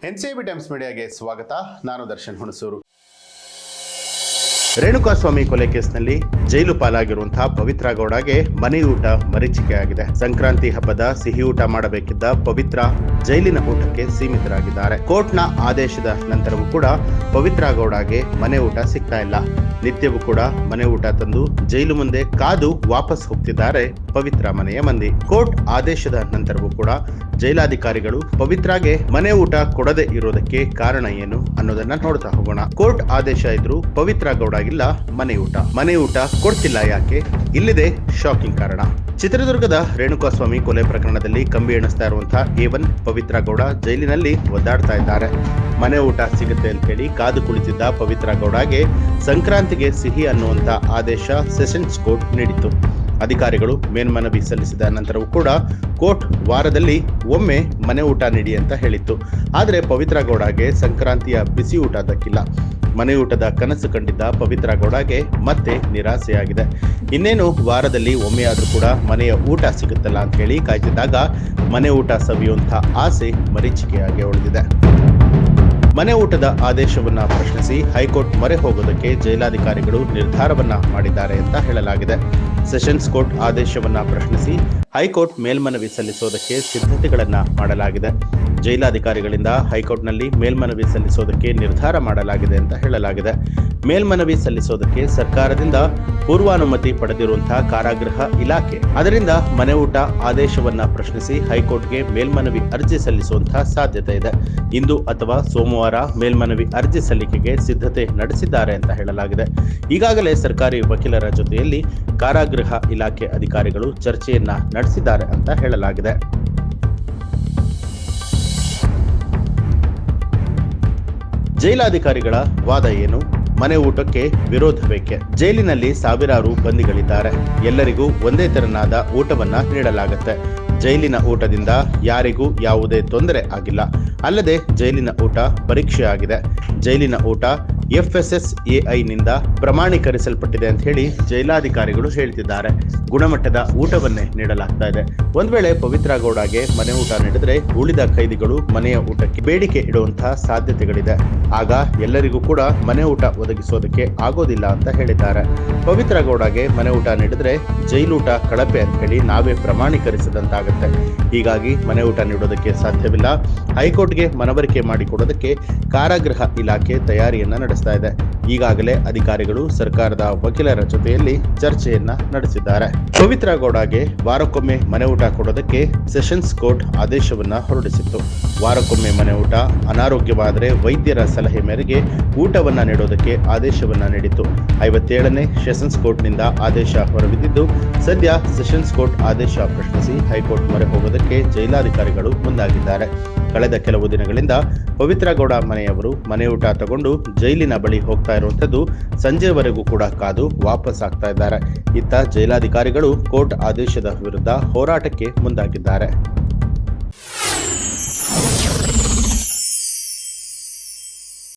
NCB times ಮೀಡಿಯಾಗೆ ಸ್ವಾಗತ. ನಾನು ದರ್ಶನ್ ಹುಣಸೂರು. ರೇಣುಕಾಸ್ವಾಮಿ ಕೊಲೆ ಕೇಸ್ನಲ್ಲಿ ಜೈಲು ಪಾಲಾಗಿರುವಂತಹ ಪವಿತ್ರ ಗೌಡಗೆ ಮನೆಯೂಟ ಮರೀಚಿಕೆಯಾಗಿದೆ. ಸಂಕ್ರಾಂತಿ ಹಬ್ಬದ ಸಿಹಿ ಊಟ ಮಾಡಬೇಕಿದ್ದ ಪವಿತ್ರ ಜೈಲಿನ ಊಟಕ್ಕೆ ಸೀಮಿತರಾಗಿದ್ದಾರೆ. ಕೋರ್ಟ್ನ ಆದೇಶದ ನಂತರವೂ ಕೂಡ ಪವಿತ್ರ ಗೌಡಗೆ ಮನೆ ಊಟ ಸಿಗ್ತಾ ಇಲ್ಲ. ನಿತ್ಯವೂ ಕೂಡ ಮನೆ ಊಟ ತಂದು ಜೈಲು ಮುಂದೆ ಕಾದು ವಾಪಸ್ ಹೋಗ್ತಿದ್ದಾರೆ ಪವಿತ್ರ ಮನೆಯ ಮಂದಿ. ಕೋರ್ಟ್ ಆದೇಶದ ನಂತರವೂ ಕೂಡ ಜೈಲಾಧಿಕಾರಿಗಳು ಪವಿತ್ರಾಗೆ ಮನೆ ಊಟ ಕೊಡದೆ ಇರೋದಕ್ಕೆ ಕಾರಣ ಏನು ಅನ್ನೋದನ್ನ ನೋಡ್ತಾ ಹೋಗೋಣ. ಕೋರ್ಟ್ ಆದೇಶ ಇದ್ರು ಪವಿತ್ರ ಗೌಡಗಿಲ್ಲ ಮನೆ ಊಟ ಕೊಡ್ತಿಲ್ಲ ಯಾಕೆ? ಇಲ್ಲಿದೆ ಶಾಕಿಂಗ್ ಕಾರಣ. ಚಿತ್ರದುರ್ಗದ ರೇಣುಕಾಸ್ವಾಮಿ ಕೊಲೆ ಪ್ರಕರಣದಲ್ಲಿ ಕಂಬಿ ಎಣಿಸ್ತಾ ಇರುವಂತಹ A1 ಪವಿತ್ರ ಗೌಡ ಜೈಲಿನಲ್ಲಿ ಒದ್ದಾಡ್ತಾ ಇದ್ದಾರೆ. ಮನೆ ಊಟ ಸಿಗುತ್ತೆ ಅಂತ ಹೇಳಿ ಕಾದು ಕುಳಿತಿದ್ದ ಪವಿತ್ರ ಗೌಡಗೆ ಸಂಕ್ರಾಂತಿಗೆ ಸಿಹಿ ಅನ್ನುವಂತ ಆದೇಶ ಸೆಷನ್ಸ್ ಕೋರ್ಟ್ ನೀಡಿತು. ಅಧಿಕಾರಿಗಳು ಮೇಲ್ಮನವಿ ಸಲ್ಲಿಸಿದ ನಂತರವೂ ಕೂಡ ಕೋರ್ಟ್ ವಾರದಲ್ಲಿ ಒಮ್ಮೆ ಮನೆ ಊಟ ನೀಡಿ ಅಂತ ಹೇಳಿತ್ತು. ಆದರೆ ಪವಿತ್ರ ಗೌಡಗೆ ಸಂಕ್ರಾಂತಿಯ ಬಿಸಿ ಊಟ ದಕ್ಕಿಲ್ಲ. ಮನೆ ಊಟದ ಕನಸು ಕಂಡಿದ್ದ ಪವಿತ್ರ ಗೌಡಗೆ ಮತ್ತೆ ನಿರಾಸೆಯಾಗಿದೆ. ಇನ್ನೇನು ವಾರದಲ್ಲಿ ಒಮ್ಮೆಯಾದ್ರೂ ಕೂಡ ಮನೆಯ ಊಟ ಸಿಗುತ್ತಲ್ಲ ಅಂತ ಹೇಳಿ ಕಾಯ್ತಿದ್ದಾಗ ಮನೆ ಊಟ ಸವಿಯುವಂಥ ಆಸೆ ಮರೀಚಿಕೆಯಾಗಿ ಉಳಿದಿದೆ. ಮನೆ ಊಟದ ಆದೇಶವನ್ನ ಪ್ರಶ್ನಿಸಿ ಹೈಕೋರ್ಟ್ ಮೊರೆ ಹೋಗೋದಕ್ಕೆ ಜೈಲಾಧಿಕಾರಿಗಳು ನಿರ್ಧಾರವನ್ನ ಮಾಡಿದ್ದಾರೆ ಅಂತ ಹೇಳಲಾಗಿದೆ. ಸೆಷನ್ಸ್ ಕೋರ್ಟ್ ಆದೇಶವನ್ನ ಪ್ರಶ್ನಿಸಿ ಹೈಕೋರ್ಟ್ ಮೇಲ್ಮನವಿ ಸಲ್ಲಿಸೋದಕ್ಕೆ ಸಿದ್ಧತೆಗಳನ್ನ ಮಾಡಲಾಗಿದೆ. ಜೈಲಾಧಿಕಾರಿಗಳಿಂದ ಹೈಕೋರ್ಟ್ನಲ್ಲಿ ಮೇಲ್ಮನವಿ ಸಲ್ಲಿಸೋದಕ್ಕೆ ನಿರ್ಧಾರ ಮಾಡಲಾಗಿದೆ ಅಂತ ಹೇಳಲಾಗಿದೆ. ಮೇಲ್ಮನವಿ ಸಲ್ಲಿಸೋದಕ್ಕೆ ಸರ್ಕಾರದಿಂದ ಪೂರ್ವಾನುಮತಿ ಪಡೆದಿರುವಂತಹ ಕಾರಾಗೃಹ ಇಲಾಖೆ ಅದರಿಂದ ಮನೆ ಊಟ ಆದೇಶವನ್ನ ಪ್ರಶ್ನಿಸಿ ಹೈಕೋರ್ಟ್ಗೆ ಮೇಲ್ಮನವಿ ಅರ್ಜಿ ಸಲ್ಲಿಸುವಂತಹ ಸಾಧ್ಯತೆ ಇದೆ. ಇಂದು ಅಥವಾ ಸೋಮವಾರ ಮೇಲ್ಮನವಿ ಅರ್ಜಿ ಸಲ್ಲಿಕೆಗೆ ಸಿದ್ಧತೆ ನಡೆಸಿದ್ದಾರೆ ಅಂತ ಹೇಳಲಾಗಿದೆ. ಈಗಾಗಲೇ ಸರ್ಕಾರಿ ವಕೀಲರ ಜೊತೆಯಲ್ಲಿ ಕಾರಾಗೃಹ ಇಲಾಖೆ ಅಧಿಕಾರಿಗಳು ಚರ್ಚೆಯನ್ನ ನಡೆಸಿದ್ದಾರೆ ಅಂತ ಹೇಳಲಾಗಿದೆ. ಜೈಲಾಧಿಕಾರಿಗಳ ವಾದ ಏನು? ಮನೆ ಊಟಕ್ಕೆ ವಿರೋಧ ಬೇಕೆ? ಜೈಲಿನಲ್ಲಿ ಸಾವಿರಾರು ಬಂದಿಗಳಿದ್ದಾರೆ. ಎಲ್ಲರಿಗೂ ಒಂದೇ ತೆರನಾದ ಊಟವನ್ನ ನೀಡಲಾಗುತ್ತೆ. ಜೈಲಿನ ಊಟದಿಂದ ಯಾರಿಗೂ ಯಾವುದೇ ತೊಂದರೆ ಆಗಿಲ್ಲ. ಅಲ್ಲದೆ ಜೈಲಿನ ಊಟ ಪರೀಕ್ಷೆ ಆಗಿದೆ. ಜೈಲಿನ ಊಟ FSSAI ನಿಂದ ಪ್ರಮಾಣೀಕರಿಸಲ್ಪಟ್ಟಿದೆ ಅಂತ ಹೇಳಿ ಜೈಲಾಧಿಕಾರಿಗಳು ಹೇಳ್ತಿದ್ದಾರೆ. ಗುಣಮಟ್ಟದ ಊಟವನ್ನೇ ನೀಡಲಾಗ್ತಾ ಇದೆ. ಒಂದ್ ವೇಳೆ ಪವಿತ್ರ ಗೌಡಗೆ ಮನೆ ಊಟ ನೀಡಿದ್ರೆ ಉಳಿದ ಖೈದಿಗಳು ಮನೆಯ ಊಟಕ್ಕೆ ಬೇಡಿಕೆ ಇಡುವಂತಹ ಸಾಧ್ಯತೆಗಳಿದೆ. ಆಗ ಎಲ್ಲರಿಗೂ ಕೂಡ ಮನೆ ಊಟ ಒದಗಿಸೋದಕ್ಕೆ ಆಗೋದಿಲ್ಲ ಅಂತ ಹೇಳಿದ್ದಾರೆ. ಪವಿತ್ರ ಗೌಡಗೆ ಮನೆ ಊಟ ನೀಡಿದ್ರೆ ಜೈಲೂಟ ಕಳಪೆ ಅಂತ ಹೇಳಿ ನಾವೇ ಪ್ರಮಾಣೀಕರಿಸಿದಂತಾಗುತ್ತೆ. ಹೀಗಾಗಿ ಮನೆ ಊಟ ನೀಡೋದಕ್ಕೆ ಸಾಧ್ಯವಿಲ್ಲ. ಹೈಕೋರ್ಟ್ಗೆ ಮನವರಿಕೆ ಮಾಡಿಕೊಡೋದಕ್ಕೆ ಕಾರಾಗೃಹ ಇಲಾಖೆ ತಯಾರಿಯನ್ನ ನಡೆಸ್ತಾ ಇದೆ. ಈಗಾಗಲೇ ಅಧಿಕಾರಿಗಳು ಸರ್ಕಾರದ ವಕೀಲರ ಜೊತೆಯಲ್ಲಿ ಚರ್ಚೆಯನ್ನ ನಡೆಸಿದ್ದಾರೆ. ಪವಿತ್ರ ಗೌಡಗೆ ವಾರಕ್ಕೊಮ್ಮೆ ಮನೆ ಊಟ ಕೊಡೋದಕ್ಕೆ ಸೆಷನ್ಸ್ ಕೋರ್ಟ್ ಆದೇಶವನ್ನ ಹೊರಡಿಸಿತ್ತು. ವಾರಕ್ಕೊಮ್ಮೆ ಮನೆ ಊಟ, ಅನಾರೋಗ್ಯವಾದರೆ ವೈದ್ಯರ ಸಲಹೆ ಮೇರೆಗೆ ಊಟವನ್ನ ನೀಡೋದಕ್ಕೆ ಆದೇಶವನ್ನ ನೀಡಿತ್ತು. 57ನೇ ಸೆಷನ್ಸ್ ಕೋರ್ಟ್ನಿಂದ ಆದೇಶ ಹೊರಬಿದ್ದಿದ್ದು ಸದ್ಯ ಸೆಷನ್ಸ್ ಕೋರ್ಟ್ ಆದೇಶ ಪ್ರಶ್ನಿಸಿ ಹೈಕೋರ್ಟ್ ಮೊರೆ ಹೋಗೋದಕ್ಕೆ ಜೈಲಾಧಿಕಾರಿಗಳು ಮುಂದಾಗಿದ್ದಾರೆ. ಕಳೆದ ಕೆಲವು ದಿನಗಳಿಂದ ಪವಿತ್ರ ಗೌಡ ಮನೆಯವರು ಮನೆ ಊಟ ತಗೊಂಡು ಜೈಲಿನ ಬಳಿ ಹೋಗ್ತಾ ಇರುವಂತದ್ದು ಸಂಜೆವರೆಗೂ ಕೂಡ ಕಾದು ವಾಪಸ್ ಆಗ್ತಾ ಇದ್ದಾರೆ. ಇತ್ತ ಜೈಲಾಧಿಕಾರಿಗಳು ಕೋರ್ಟ್ ಆದೇಶದ ವಿರುದ್ಧ ಹೋರಾಟಕ್ಕೆ ಮುಂದಾಗಿದ್ದಾರೆ.